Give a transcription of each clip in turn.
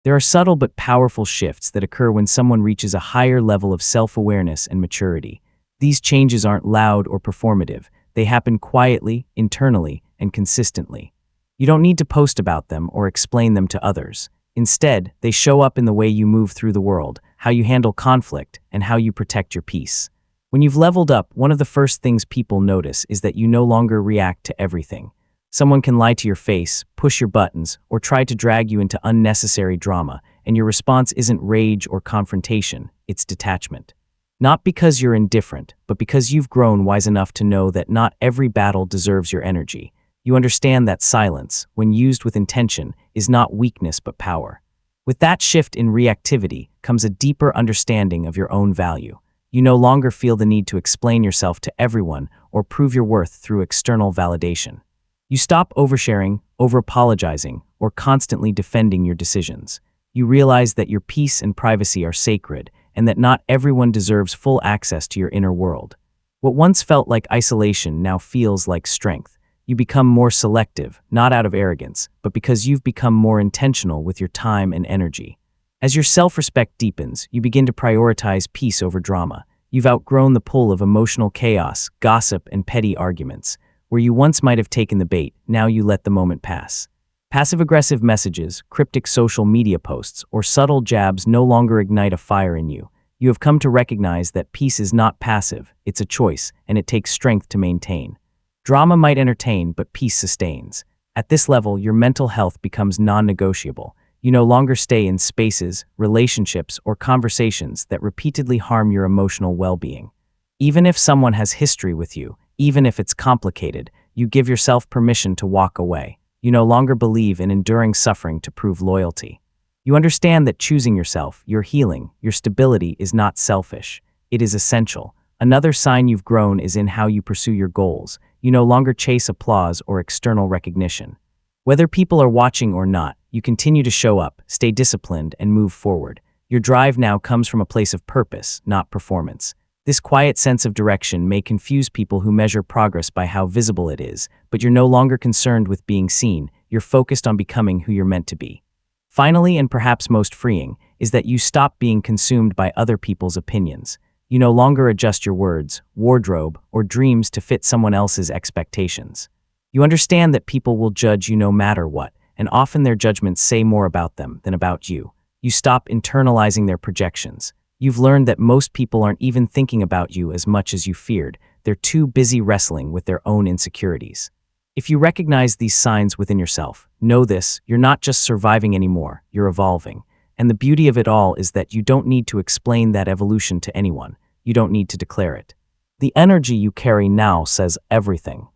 There are subtle but powerful shifts that occur when someone reaches a higher level of self-awareness and maturity. These changes aren't loud or performative. They happen quietly, internally, and consistently. You don't need to post about them or explain them to others. Instead, they show up in the way you move through the world, how you handle conflict, and how you protect your peace. When you've leveled up, one of the first things people notice is that you no longer react to everything. Someone can lie to your face, push your buttons, or try to drag you into unnecessary drama, and your response isn't rage or confrontation, it's detachment. Not because you're indifferent, but because you've grown wise enough to know that not every battle deserves your energy. You understand that silence, when used with intention, is not weakness but power. With that shift in reactivity comes a deeper understanding of your own value. You no longer feel the need to explain yourself to everyone or prove your worth through external validation. You stop oversharing, over-apologizing, or constantly defending your decisions. You realize that your peace and privacy are sacred, and that not everyone deserves full access to your inner world. What once felt like isolation now feels like strength. You become more selective, not out of arrogance, but because you've become more intentional with your time and energy. As your self-respect deepens, you begin to prioritize peace over drama. You've outgrown the pull of emotional chaos, gossip, and petty arguments. Where you once might have taken the bait, now you let the moment pass. Passive-aggressive messages, cryptic social media posts, or subtle jabs no longer ignite a fire in you. You have come to recognize that peace is not passive, it's a choice, and it takes strength to maintain. Drama might entertain, but peace sustains. At this level, your mental health becomes non-negotiable. You no longer stay in spaces, relationships, or conversations that repeatedly harm your emotional well-being. Even if someone has history with you, even if it's complicated, you give yourself permission to walk away. You no longer believe in enduring suffering to prove loyalty. You understand that choosing yourself, your healing, your stability is not selfish. It is essential. Another sign you've grown is in how you pursue your goals. You no longer chase applause or external recognition. Whether people are watching or not, you continue to show up, stay disciplined, and move forward. Your drive now comes from a place of purpose, not performance. This quiet sense of direction may confuse people who measure progress by how visible it is, but you're no longer concerned with being seen. You're focused on becoming who you're meant to be. Finally, and perhaps most freeing, is that you stop being consumed by other people's opinions. You no longer adjust your words, wardrobe, or dreams to fit someone else's expectations. You understand that people will judge you no matter what, and often their judgments say more about them than about you. You stop internalizing their projections. You've learned that most people aren't even thinking about you as much as you feared. They're too busy wrestling with their own insecurities. If you recognize these signs within yourself, know this: you're not just surviving anymore, you're evolving. And the beauty of it all is that you don't need to explain that evolution to anyone. You don't need to declare it. The energy you carry now says everything.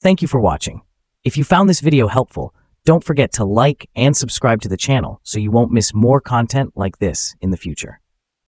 Thank you for watching. If you found this video helpful, don't forget to like and subscribe to the channel so you won't miss more content like this in the future.